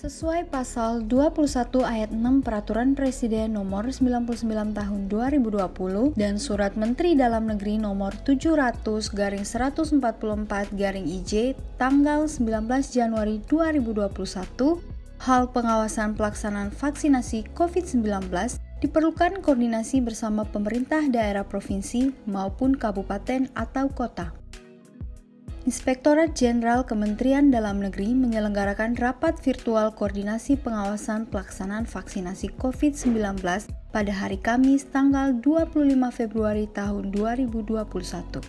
Sesuai pasal 21 ayat 6 Peraturan Presiden nomor 99 tahun 2020 dan Surat Menteri Dalam Negeri nomor 700/144/IJ tanggal 19 Januari 2021, hal pengawasan pelaksanaan vaksinasi COVID-19 diperlukan koordinasi bersama pemerintah daerah provinsi maupun kabupaten atau kota. Inspektorat Jenderal Kementerian Dalam Negeri menyelenggarakan rapat virtual koordinasi pengawasan pelaksanaan vaksinasi COVID-19 pada hari Kamis tanggal 25 Februari tahun 2021.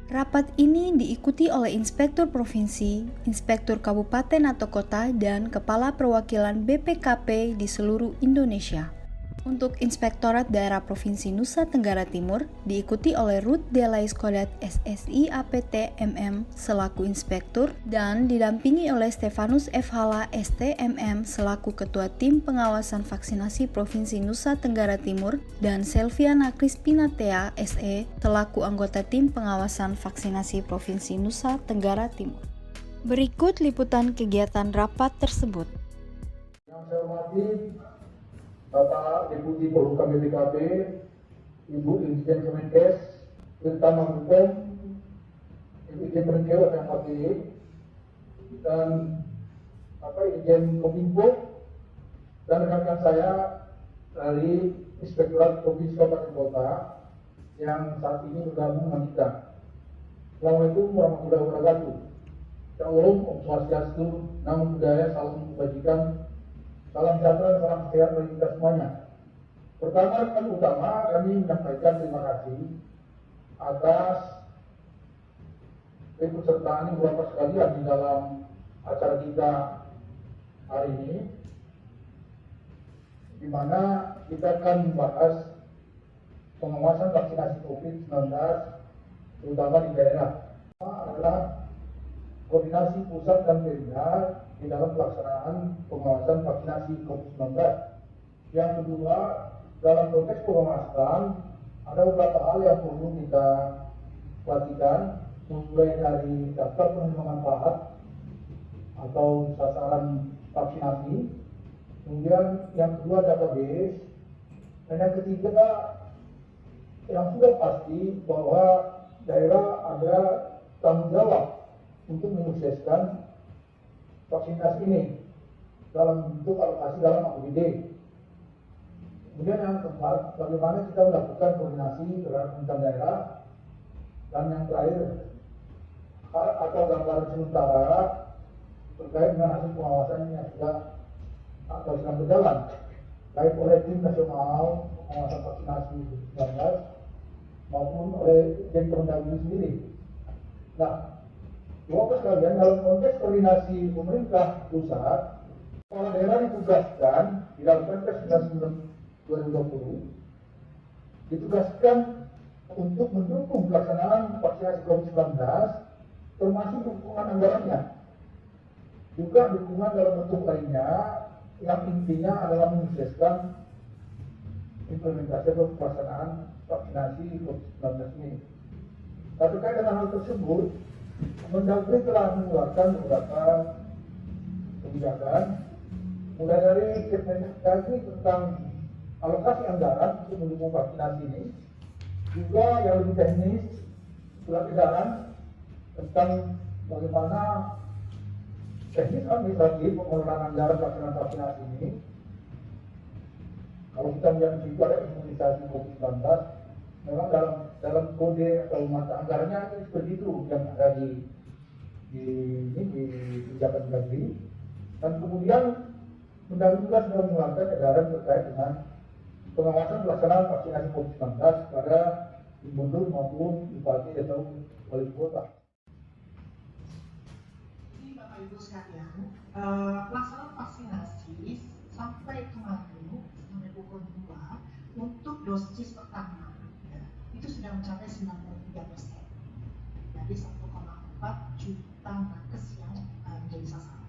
Rapat ini diikuti oleh Inspektur Provinsi, Inspektur Kabupaten atau Kota, dan Kepala Perwakilan BPKP di seluruh Indonesia. Untuk Inspektorat Daerah Provinsi Nusa Tenggara Timur diikuti oleh Rut Delais Kodat SSI APT MM selaku Inspektur dan didampingi oleh Stefanus F. Hala STMM selaku Ketua Tim Pengawasan Vaksinasi Provinsi Nusa Tenggara Timur dan Selviana Crispinatea SE selaku anggota Tim Pengawasan Vaksinasi Provinsi Nusa Tenggara Timur. Berikut liputan kegiatan rapat tersebut. Yang saya hormati Bapak Deputi Polhukam BPKP, Ibu Insiden Kemenkes, Dirjen Hukum, Ibu Dirjen Kemenkes yang wakil, dan Dirjen Kominfo, dan rekan-rekan saya dari Inspektorat Provinsi Kabupaten Kota yang saat ini bergabung dengan kita. Assalamualaikum warahmatullahi wabarakatuh. Ya Allah, Om Swastiastu, Namo Buddhaya, Salam Kebajikan. Salam sejahtera dan salam sehat bagi kita semuanya. Pertama kami menyampaikan terima kasih atas keikutsertaan Bapak sekalian di dalam acara kita hari ini, di mana kita akan membahas pengawasan vaksinasi COVID-19 terutama di daerah. Pertama adalah koordinasi pusat dan daerah di dalam pelaksanaan pengawasan vaksinasi COVID-19. Yang kedua, dalam konteks pengawasan, ada beberapa hal yang perlu kita perhatikan, mulai dari daftar penerima manfaat atau sasaran vaksinasi, kemudian yang kedua database, dan yang ketiga yang sudah pasti bahwa daerah ada tanggung jawab untuk menyukseskan vaksinasi ini dalam bentuk alokasi dalam APBD. Kemudian yang keempat, bagaimana kita melakukan koordinasi terhadap pemerintah daerah, dan yang terakhir atau gambaran sementara terkait dengan hasil pengawasan yang sudah atau sedang berjalan, baik oleh tim nasional pengawasan vaksinasi COVID-19 maupun oleh Dirjen Kemendagri sendiri. Nah, Bapak sekalian, dalam konteks koordinasi pemerintah pusat, kepala daerah ditugaskan di dalam Perpres 99/2020 ditugaskan untuk mendukung pelaksanaan vaksinasi COVID-19 termasuk dukungan anggarannya. Juga dukungan dalam bentuk lainnya yang intinya adalah menyukseskan implementasi atau pelaksanaan vaksinasi COVID-19 ini. Nah, terkait dengan hal tersebut, Kemendagri telah mengeluarkan beberapa kebijakan, mulai dari Kemendagri tentang alokasi anggaran untuk mendukung vaksinasi ini, juga yang lebih teknis, surat edaran tentang bagaimana teknis administratif pengelolaan anggaran pelaksanaan vaksinasi ini. Kalau kita melihat di situ ada imunisasi COVID-19, memang dalam kode atau mata anggarannya seperti itu yang ada di kebijakan negeri. Dan kemudian Mendagri juga sudah mengeluarkan edaran terkait dengan pengawasan pelaksanaan vaksinasi COVID-19 pada gubernur maupun bupati atau wali kota. Jadi Bapak Ibu sekalian, pelaksanaan vaksinasi sampai kemarin sampai pukul 2 untuk dosis pertama itu sudah mencapai 93%. Jadi 1,4 juta nakes yang menjadi sasaran.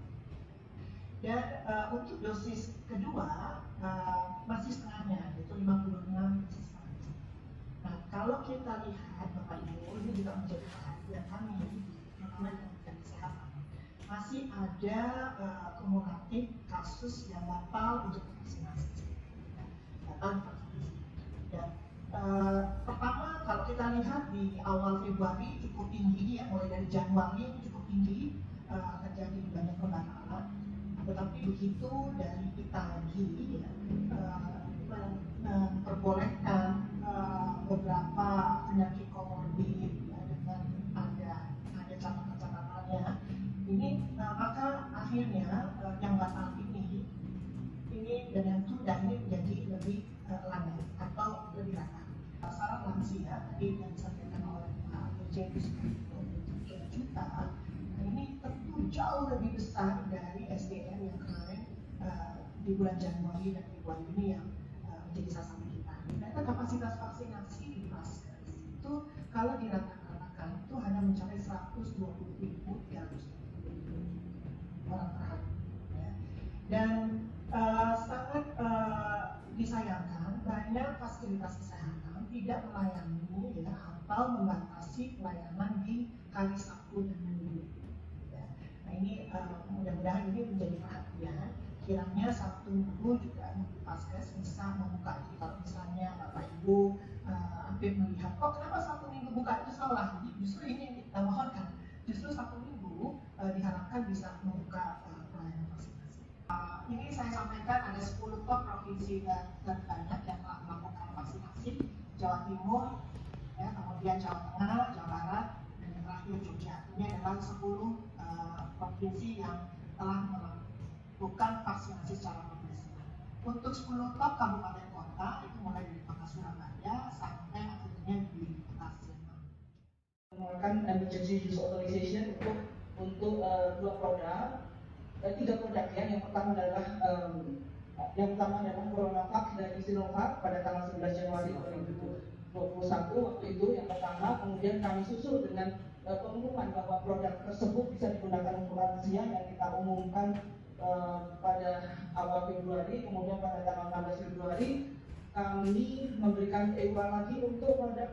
Dan untuk dosis kedua masih setengahnya, yaitu 56%. Nah, kalau kita lihat Bapak Ibu, ini juga menjadi perhatian kami di Kementerian Kesehatan masih ada kumulatif kasus yang batal untuk vaksinasi. Batal vaksinasi. Dan pertama, kalau kita lihat di awal Februari cukup tinggi ya, mulai dari Januari itu cukup tinggi, terjadi banyak pembatalan. Tetapi begitu dari Itagi ya, memperbolehkan beberapa penyakit komorbid ya, dengan ada catatan-catatannya ini, maka akhirnya yang batal ini dan yang tunda ini menjadi lebih landai atau lebih rata. Syarat lansia tadi yang disampaikan oleh Pak Dirjen itu 3 juta, ini tentu jauh lebih besar dari SDM yang kemarin di bulan Januari dan Februari ini yang menjadi sasaran kita. Data kapasitas vaksinasi di Vaskes itu kalau dirata-ratakan itu hanya mencapai 120.300 orang per hari. Ya. Dan sangat disayangkan banyak fasilitas kesehatan tidak melayani ya, atau membatasi pelayanan di hari Sabtu dan Minggu. Ya. Nah ini mudah-mudahan ini menjadi perhatian. Kiranya Sabtu Minggu juga Vaskes bisa membuka. Jadi kalau misalnya Bapak Ibu hampir melihat, kok kenapa Sabtu Minggu buka, itu salah. Jadi justru ini yang kita mohonkan. Justru Sabtu Minggu diharapkan bisa membuka pelayanan vaksinasi. Ini saya sampaikan ada 10 top provinsi terbanyak yang telah melakukan vaksinasi. Jawa Timur, ya, kemudian Jawa Tengah, Jawa Barat, dan yang terakhir Jogja. Ini adalah 10 provinsi yang telah melakukan vaksinasi secara progresif. Untuk 10 top kabupaten kota itu mulai dari kota Surabaya sampai akhirnya di kota Sleman. Mengeluarkan emergency use authorization untuk 2 produk, 3 produk ya. Yang pertama adalah CoronaVac dari Sinovac pada tanggal 11 Januari 2021 waktu itu yang pertama. Kemudian kami susul dengan pengumuman bahwa produk tersebut bisa digunakan untuk lansia yang kita umumkan pada awal Februari. Kemudian pada tanggal 16 Februari kami memberikan EUA lagi untuk produk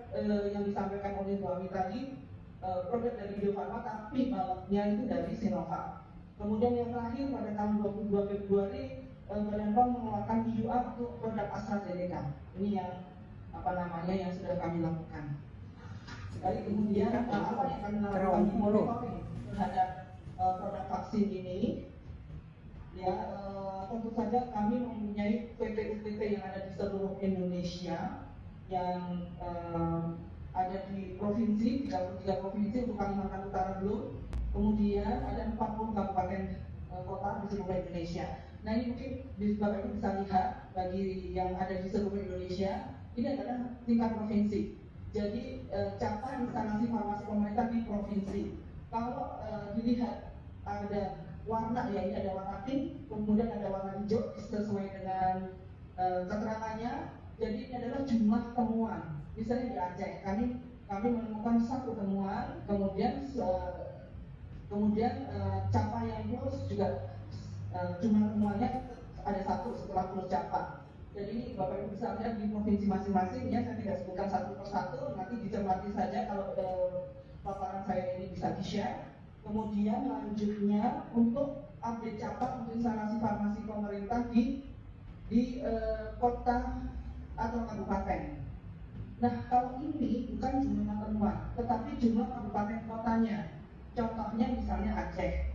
yang disampaikan oleh Bu Ami tadi, produk dari Bio Farma tapi baliknya itu dari Sinovac. Kemudian yang terakhir pada tanggal 22 Februari Badan POM mengeluarkan EUA untuk produk AstraZeneca. Ini yang yang sudah kami lakukan. Lalu kemudian apa yang kami lakukan terhadap produk vaksin ini? Ya, tentu saja kami mempunyai PPUPP yang ada di seluruh Indonesia yang ada di provinsi, 33 provinsi untuk Kalimantan Utara belum. Kemudian ada 40 kabupaten kota di seluruh Indonesia. Nah ini mungkin Bapak Ibu bisa lihat bagi yang ada di seluruh Indonesia, ini adalah tingkat provinsi. Jadi capaian instalasi farmasi pemerintah di provinsi. Kalau dilihat ada warna ya, ini ada warna pink, kemudian ada warna hijau sesuai dengan keterangannya. Jadi ini adalah jumlah temuan. Misalnya di Aceh, kami menemukan 1 temuan, kemudian capaian plus juga jumlah temuannya ada 1 setelah plus capai. Jadi ini Bapak Ibu bisa lihat di provinsi masing-masing ya, saya tidak sebutkan satu persatu, nanti dicermati saja kalau paparan saya ini bisa di-share. Kemudian lanjutnya untuk update capaian untuk instalasi farmasi pemerintah di kota atau kabupaten. Nah kalau ini bukan jumlah temuan, tetapi jumlah kabupaten kotanya. Contohnya misalnya Aceh.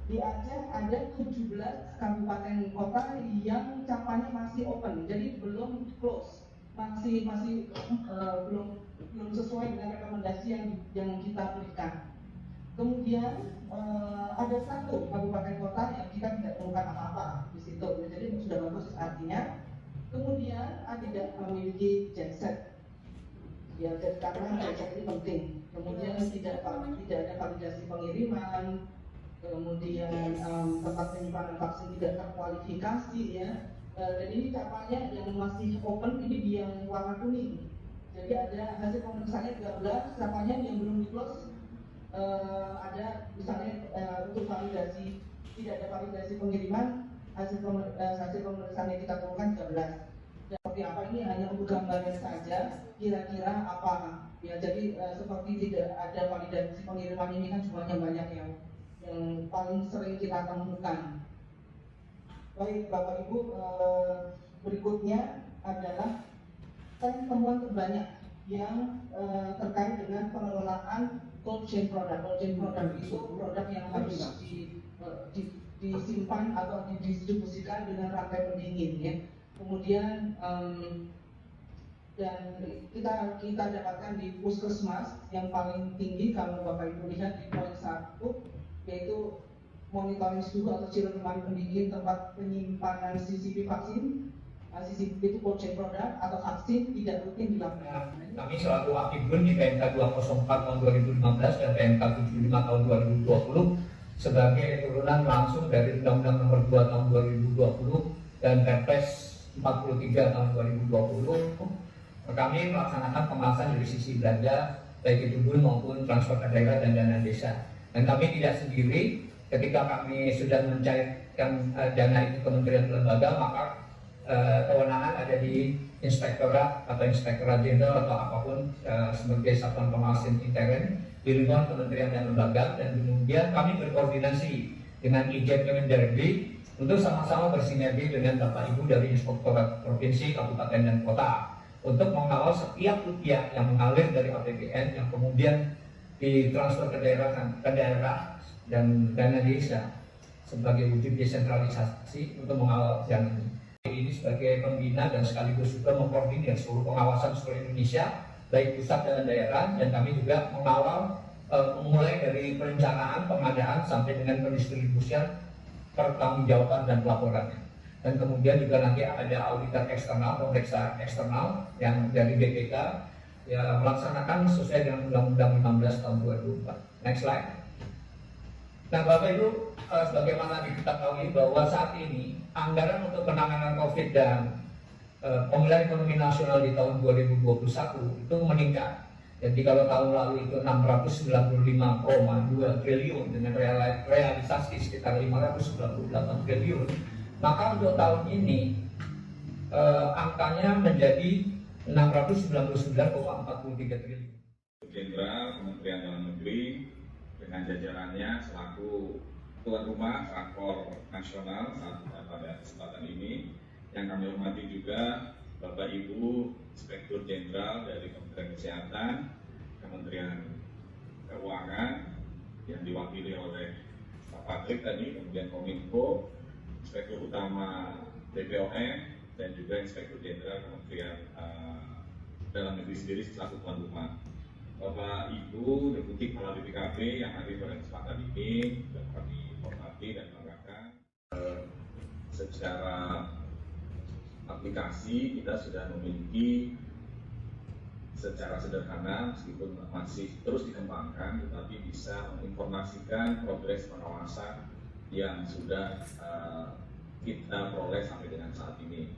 Di Aceh ada 17 kabupaten kota yang capaiannya masih open, jadi belum close, masih belum sesuai dengan rekomendasi yang kita berikan. Kemudian ada 1 kabupaten kota yang kita tidak temukan apa-apa di situ, jadi sudah bagus artinya. Kemudian tidak memiliki genset, ya karena genset ini penting. Kemudian tidak ada validasi pengiriman. Kemudian tempat penyimpanan vaksin tidak terkualifikasi ya. Dan ini capaiannya yang masih open ini di yang warna kuning. Jadi ada hasil pemeriksaannya 13, capaiannya yang belum di close ada misalnya untuk validasi, tidak ada validasi pengiriman, hasil pemeriksaan yang kita temukan 13. Seperti apa ini hanya untuk gambaran saja, kira-kira apa ya. Jadi seperti tidak ada validasi pengiriman ini kan jumlahnya banyak yang yang paling sering kita temukan. Baik Bapak Ibu, berikutnya adalah temuan terbanyak yang terkait dengan pengelolaan cold chain product. Cold chain product itu produk yang harus disimpan atau didistribusikan dengan rantai pendingin, ya. Kemudian dan kita dapatkan di puskesmas yang paling tinggi kalau Bapak Ibu lihat di poin 1, yaitu monitoring suhu atau ciruman pendingin tempat penyimpanan CCP vaksin. CCP itu cold chain product atau vaksin tidak rutin dilakukan. Kami selaku aktifun di PMK 204 tahun 2015 dan PMK 75 tahun 2020 sebagai turunan langsung dari Undang-Undang Nomor 2 tahun 2020 dan Perpres 43 tahun 2020. Kami melaksanakan pembahasan dari sisi belanja baik itu BUN maupun transfer ke daerah dan dana desa. Dan kami tidak sendiri, ketika kami sudah mencairkan dana itu kementerian lembaga, maka kewenangan ada di inspektorat atau inspektorat jenderal atau apapun sebagai satuan pengawas intern di lingkungan kementerian dan lembaga, dan kemudian kami berkoordinasi dengan Ijen Kemendagri untuk sama-sama bersinergi dengan Bapak Ibu dari Inspektorat Provinsi, Kabupaten dan Kota untuk mengawal setiap rupiah yang mengalir dari APBN yang kemudian ditransfer ke daerah dan dana desa sebagai wujud desentralisasi untuk mengawal dana ini sebagai pembina dan sekaligus juga mengkoordinir seluruh pengawasan seluruh Indonesia baik pusat dan daerah, dan kami juga mengawal mulai dari perencanaan, pengadaan sampai dengan pendistribusian, pertanggungjawaban dan pelaporannya. Dan kemudian juga nanti ada auditor eksternal, pemeriksa eksternal yang dari BPK ya melaksanakan sesuai dengan Undang-Undang 15 tahun 2004. Next slide. Nah Bapak Ibu, sebagaimana diketahui bahwa saat ini anggaran untuk penanganan COVID dan pemulihan ekonomi nasional di tahun 2021 itu meningkat. Jadi kalau tahun lalu itu 695,2 triliun dengan realisasi sekitar 598 triliun. Maka untuk tahun ini angkanya menjadi 699,43 triliun. Jenderal Kementerian Dalam Negeri dengan jajarannya selaku tuan rumah rakor nasional pada kesempatan ini, yang kami hormati juga Bapak Ibu Inspektur Jenderal dari Kementerian Kesehatan, Kementerian Keuangan yang diwakili oleh Pak Patrick tadi, kemudian Kominfo, Inspektur Utama BPOM, dan juga Inspektur Jenderal Kementerian Dalam Negeri sendiri selaku tuan rumah. Bapak Ibu Deputi Kepala BPKP yang hadir pada kesempatan ini dan kami hormati dan banggakan. Secara aplikasi kita sudah memiliki secara sederhana, meskipun masih terus dikembangkan, tetapi bisa menginformasikan progres pengawasan yang sudah kita peroleh sampai dengan saat ini.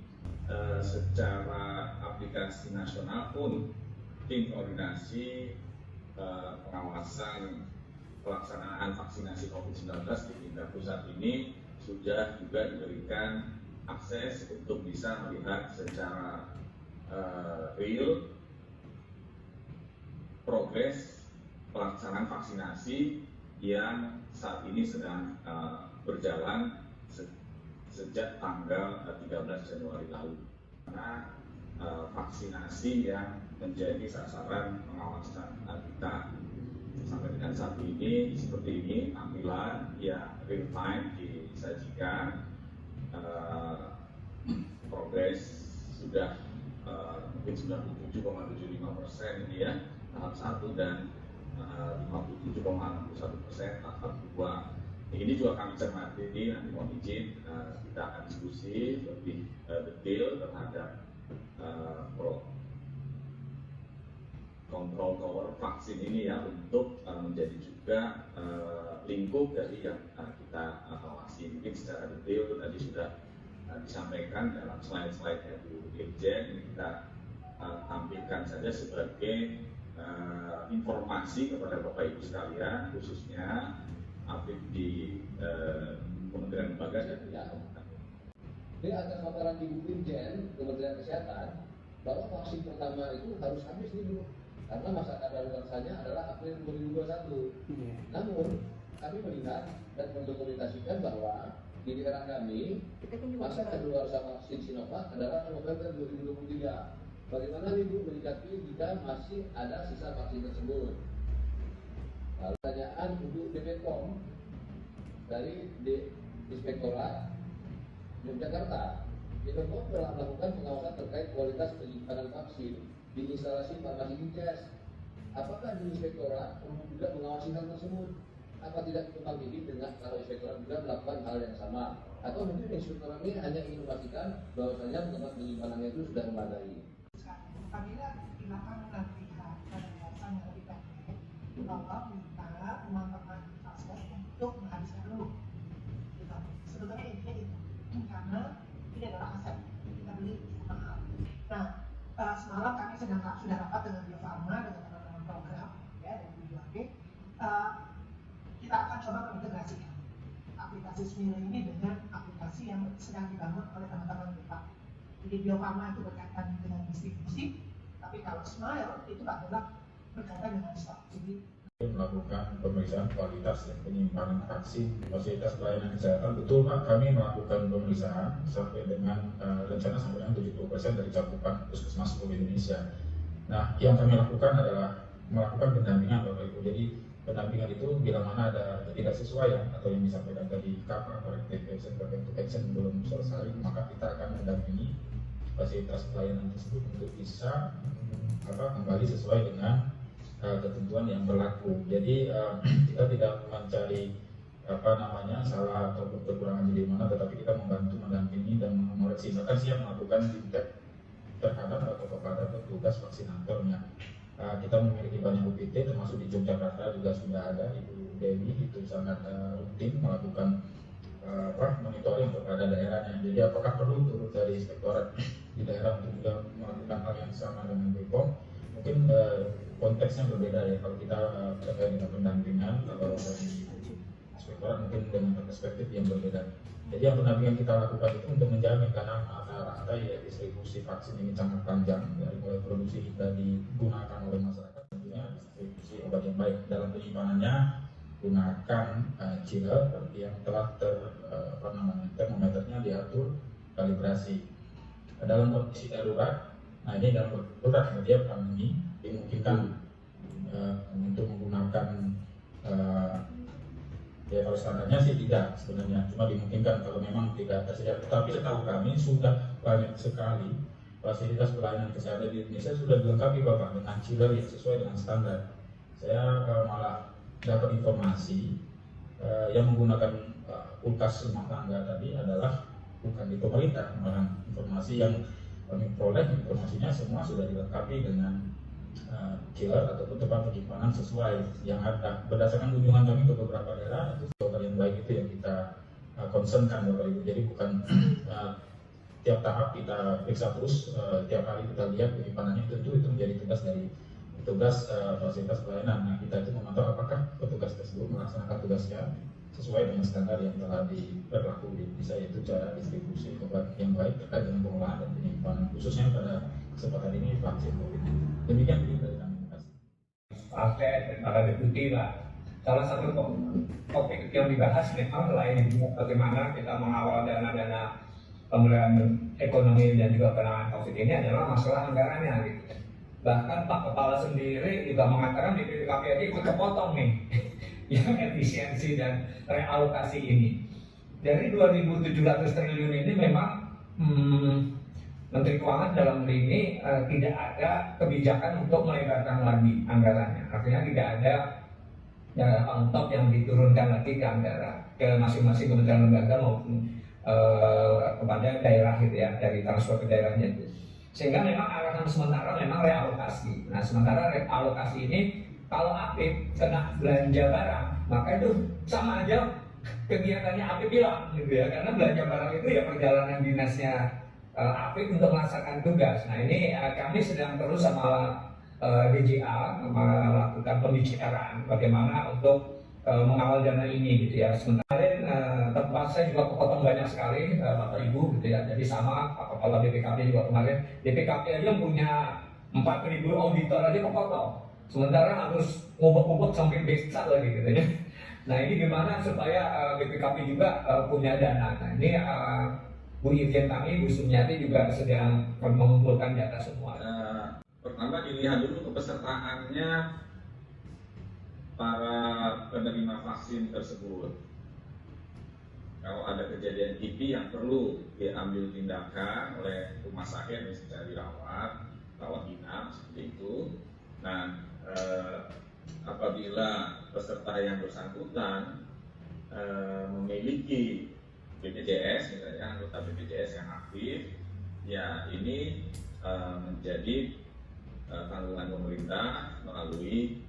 Secara aplikasi nasional pun tim koordinasi pengawasan pelaksanaan vaksinasi COVID-19 di tingkat pusat ini sudah juga diberikan akses untuk bisa melihat secara real progres pelaksanaan vaksinasi yang saat ini sedang berjalan sejak tanggal 13 Januari lalu. Karena vaksinasi yang menjadi sasaran pengawasan kita sampai dengan saat ini seperti ini, tampilan yang real time disajikan. Progres sudah mungkin 97,75% ini ya tahap 1 dan 57,61% tahap 2. Ini juga kami cermati, nanti mohon izin kita akan diskusi lebih detail terhadap kontrol tower vaksin ini ya, untuk menjadi juga lingkup dari yang kita awasi. Mungkin secara detail tadi sudah disampaikan dalam slide-slide Bu Dirjen. Ini kita tampilkan saja sebagai informasi kepada Bapak Ibu sekalian, khususnya aktif di Kementerian Lembaga dan tidak. Di atas paparan Ibu Dirjen Kementerian Kesehatan bahwa vaksin pertama itu harus habis dulu karena masa kadaluarsanya adalah April 2021. Namun kami melihat dan mendokumentasikan bahwa di daerah kami masa kedaluarsa vaksin Sinovac adalah November 2023. Bagaimana Ibu menyikapi jika masih ada sisa vaksin tersebut? Lalu pertanyaan untuk BPOM dari Inspektorat Yogyakarta. BPOM telah melakukan pengawasan terkait kualitas penyimpanan vaksin di instalasi farmasi Dinkes. Apakah di Inspektorat perlu juga mengawasi hal tersebut? Apa tidak tumpang tindih dengan kalau Inspektorat juga melakukan hal yang sama? Atau mungkin Inspektorat ini hanya ingin memastikan bahwasanya tempat penyimpanannya itu sudah memadai? Apabila dilakukan pelatihan pada dasar yang lebih pendek, bahwa minta teman-teman pasien untuk menghabiskan dulu. Gitu. Sebetulnya intinya itu, karena ini adalah aset kita beli cukup mahal. Nah, semalam kami sudah rapat dengan Bio Farma dengan teman-teman program ya dari BUAG. Kita akan coba mengintegrasikan aplikasi Smile ini dengan aplikasi yang sedang dibangun oleh teman-teman kita. Jadi Bio Farma itu berkaitan dengan distribusi, tapi kalau Smile itu adalah berkaitan dengan stok. Jadi melakukan pemeriksaan kualitas penyimpanan vaksin di fasilitas pelayanan kesehatan. Betul Pak, kami melakukan pemeriksaan sampai dengan rencana sampai dengan 70% dari cakupan puskesmas seluruh Indonesia. Nah, yang kami lakukan adalah melakukan pendampingan Bapak Ibu. Jadi pendampingan itu bila mana ada ketidaksesuaian atau yang disampaikan tadi KAPA, corrective action, preventive action belum selesai, maka kita akan mendampingi fasilitas pelayanan tersebut untuk bisa kembali sesuai dengan ketentuan yang berlaku. Jadi kita tidak mencari salah atau kekurangan di mana, tetapi kita membantu mendampingi dan mengoreksi, bahkan siap melakukan feedback terhadap atau kepada petugas vaksinatornya. Kita memiliki banyak UPT, termasuk di Yogyakarta juga sudah ada Ibu Dewi, itu sangat rutin melakukan monitoring kepada daerahnya. Jadi apakah perlu turun dari inspektorat di daerah untuk juga melakukan hal yang sama dengan BPOM? Mungkin konteksnya berbeda ya. Kalau kita terkait dengan pendampingan, kalau dari inspektorat mungkin dengan perspektif yang berbeda. Jadi yang pendampingan kita lakukan itu untuk menjamin, karena rata-rata ya distribusi vaksin ini sangat panjang dari mulai produksi hingga digunakan oleh masyarakat. Tentunya distribusi obat yang baik dalam penyimpanannya, gunakan chiller yang telah termometernya diatur kalibrasi. Dalam kondisi darurat, nah ini dalam darurat setiap pandemi dimungkinkan untuk menggunakan ya kalau standarnya sih tidak sebenarnya, cuma dimungkinkan kalau memang tidak tersedia. Tetapi setahu kami sudah banyak sekali fasilitas pelayanan kesehatan di Indonesia sudah dilengkapi Bapak dengan chiller yang sesuai dengan standar. Saya malah dapat informasi yang menggunakan kulkas rumah tangga tadi adalah bukan di pemerintah, malah informasi yang kami peroleh informasinya semua sudah dilengkapi dengan chiller ataupun tempat penyimpanan sesuai yang ada. Berdasarkan kunjungan kami ke beberapa daerah, itu jawaban yang baik itu yang kita concernkan Bapak Ibu. Jadi bukan tiap tahap kita periksa terus, tiap hari kita lihat penyimpanannya, tentu itu menjadi tugas dari petugas fasilitas pelayanan. Nah, kita itu memantau apakah petugas tersebut melaksanakan tugasnya sesuai dengan standar yang telah berlaku di Indonesia, yaitu cara distribusi obat yang baik terkait dengan pengolahan dan penyimpanan, khususnya pada kesempatan ini vaksin COVID. Demikian dari kami. Terima kasih. Pakai para deputi lah. Salah satu topik yang dibahas memang selain bagaimana kita mengawal dana-dana pemulihan ekonomi dan juga penanganan COVID ini adalah masalah anggarannya gitu. Bahkan Pak Kepala sendiri juga mengatakan di BPKP aja ikut kepotong nih yang efisiensi dan realokasi ini. Dari 2.700 triliun ini memang Menteri Keuangan dalam hal ini tidak ada kebijakan untuk melebarkan lagi anggarannya. Artinya tidak ada on top yang diturunkan lagi ke anggaran ke masing-masing kementerian lembaga maupun kepada daerah gitu ya, dari transfer ke daerahnya itu. Sehingga memang arahan sementara memang realokasi. Nah, sementara realokasi ini kalau APIP kena belanja barang, maka itu sama aja kegiatannya APIP hilang gitu ya, karena belanja barang itu ya perjalanan dinasnya APIP untuk melaksanakan tugas. Nah, ini kami sedang terus sama DJA melakukan pembicaraan bagaimana untuk mengawal dana ini gitu ya. Sementara tempat saya juga kepotong banyak sekali Bapak Ibu gitu ya. Jadi sama Pak Kepala BPKP juga kemarin, BPKP aja punya 4.000 auditor aja kepotong. Sementara harus ngubek-ngubek sampai desa lagi gitu ya. Nah ini gimana supaya BPKP juga punya dana? Nah ini Bu Irjen kami, Bu Sumiati juga sedang mengumpulkan data semua. Pertama dilihat dulu kepesertaannya para penerima vaksin tersebut. Kalau ada kejadian kipi yang perlu diambil tindakan oleh rumah sakit misalnya dirawat, rawat inap seperti itu. Nah, apabila peserta yang bersangkutan memiliki BPJS, misalnya anggota BPJS yang aktif, ya ini menjadi tanggungan pemerintah melalui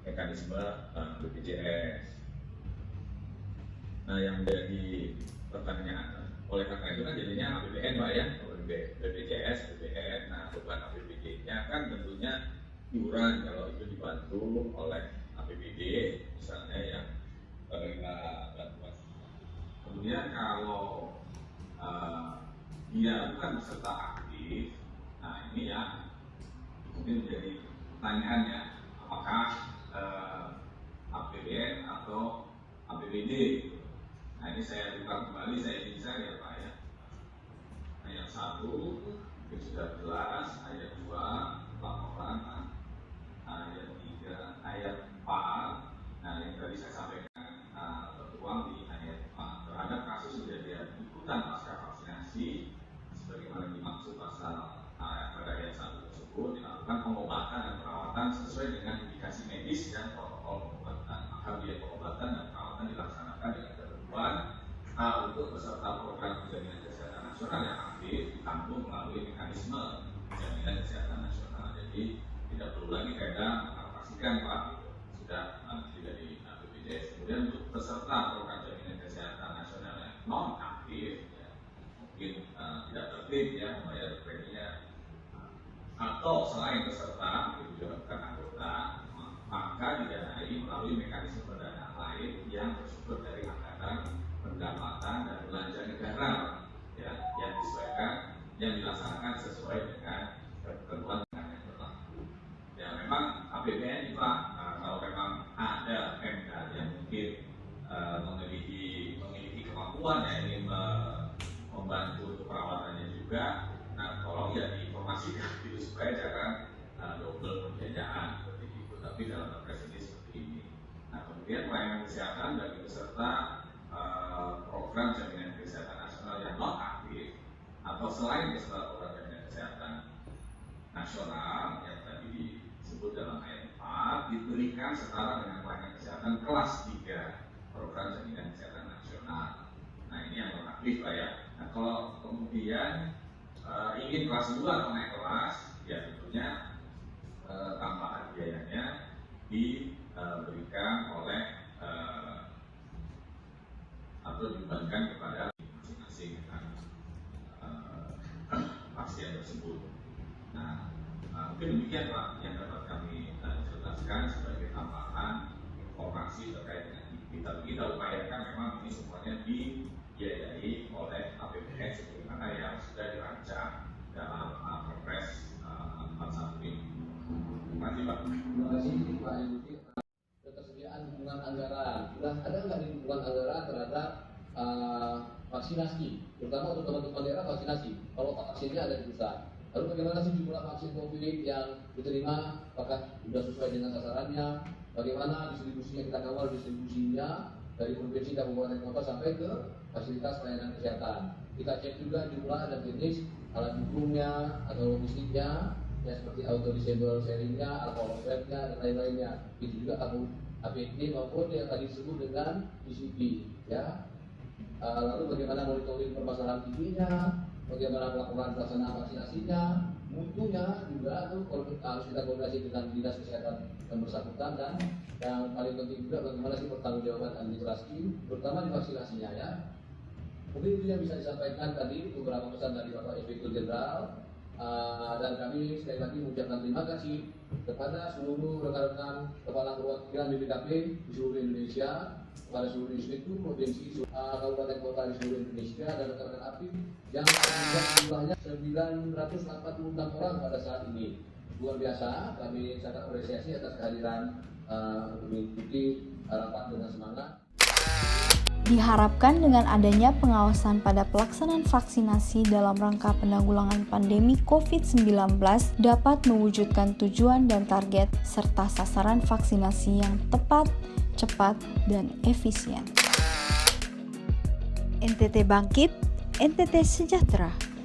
mekanisme BPJS. Nah, yang menjadi pertanyaan oleh karena itu kan jadinya APBN Pak ya, BPJS, BPN. Nah, beban APBD-nya kan tentunya iuran kalau itu dibantu oleh APBD misalnya yang penerima bantuan. Kemudian kalau dia bukan peserta aktif, nah ini ya mungkin menjadi pertanyaannya apakah APBN atau APBD. Nah ini saya buka kembali, saya bisa ya Pak ya. Ayat 1 itu sudah jelas, ayat 2 laporan, ayat 3, ayat 4. Nah yang tadi saya sampaikan tertuang di ayat 4 terhadap kasus kejadian ikutan pasca vaksinasi sebagaimana dimaksud pasal pada ayat 1 tersebut dilakukan pengobatan dan perawatan sesuai dengan indikasi medis dan protokol pengobatan. Maka biaya pengobatan dan perawatan dilaksanakan dengan ketentuan untuk peserta program jaminan kesehatan nasional yang aktif ditanggung melalui mekanisme jaminan kesehatan nasional. Jadi tidak perlu lagi kaedah mengalokasikan Pak, sudah tidak di BPJS. Kemudian untuk peserta program jaminan kesehatan nasional yang non aktif, ya, mungkin tidak tertib ya membayar preminya atau selain peserta itu juga bukan anggota, maka didanai melalui mekanisme pendanaan lain yang bersumber dari anggaran pendapatan dan belanja negara ya, yang disesuaikan, yang dilaksanakan sesuai dengan ketentuan yang berlaku. Ya memang APBN itu kalau memang ada Pemda yang mungkin memiliki kemampuan ya ingin membantu untuk perawatannya juga, nah tolong ya diinformasikan gitu supaya jangan double pembiayaan seperti itu. Tapi dalam perpres ini seperti ini. Nah kemudian pelayanan kesehatan bagi peserta program jaminan kesehatan nasional yang non aktif atau selain peserta program jaminan kesehatan nasional yang tadi disebut dalam ayat 4 diberikan setara dengan pelayanan kesehatan kelas 3 program jaminan kesehatan nasional. Nah ini yang non aktif Pak ya. Nah kalau kemudian ingin kelas 2 atau naik kelas, ya tentunya tambahan biayanya diberikan oleh atau dibebankan kepada masing-masing pasien tersebut. Nah, mungkin demikian Pak yang dapat kami jelaskan sebagai tambahan informasi terkait dengan kita upayakan memang ini semuanya dibiayai oleh APBN sebagaimana yang sudah dirancang dalam Perpres 41 ini. Terima kasih Pak. Terima kasih Pak Yudi. Ketersediaan dukungan anggaran, sudah ada nggak di dukungan anggaran terhadap vaksinasi, terutama untuk teman-teman daerah vaksinasi. Kalau vaksinnya ada di pusat. Lalu bagaimana sih jumlah vaksin COVID yang diterima? Apakah sudah sesuai dengan sasarannya? Bagaimana distribusinya, kita kawal distribusinya dari provinsi, kabupaten, kota sampai ke fasilitas pelayanan kesehatan. Kita cek juga jumlah dan jenis alat dukungnya atau logistiknya, ya seperti auto disable sharingnya, alcohol swabnya dan lain-lainnya. Itu juga APD maupun yang tadi disebut dengan PCP, ya. Lalu bagaimana monitoring permasalahan kipinya, bagaimana pelaporan pelaksanaan vaksinasinya, mutunya juga tuh harus kita koordinasi dengan dinas kesehatan yang bersangkutan, dan yang paling penting juga bagaimana sih pertanggungjawaban administrasi, terutama di vaksinasinya ya. Mungkin itu yang bisa disampaikan tadi beberapa pesan dari Bapak Inspektur Jenderal, dan kami sekali lagi mengucapkan terima kasih kepada seluruh rekan-rekan kepala perwakilan BPKP di seluruh Indonesia, kepada seluruh inspektur provinsi, kabupaten kota di seluruh Indonesia, dan rekan-rekan aktif yang jumlahnya 986 orang pada saat ini. Luar biasa, kami sangat apresiasi atas kehadiran untuk mengikuti harapan dengan semangat. Diharapkan dengan adanya pengawasan pada pelaksanaan vaksinasi dalam rangka penanggulangan pandemi COVID-19 dapat mewujudkan tujuan dan target serta sasaran vaksinasi yang tepat, cepat, dan efisien. NTT Bangkit, NTT Sejahtera.